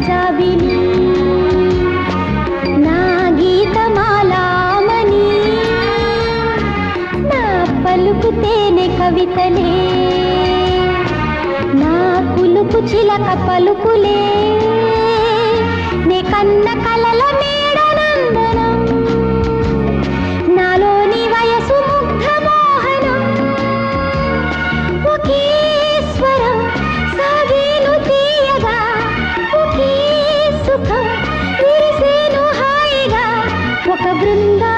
జాబిలి నా గీతమాలామణి నా పలుకుతేనే కవితలే నా కులుకు చిలక పలుకులే నే కన్న కలల మేడనందనం నాలోని వయసు ముగ్ధ మోహనం ఒకే స్వరం సాగేను తీయగా ఒకే సుఖం విరిసేను హాయిగా ఒక బృందా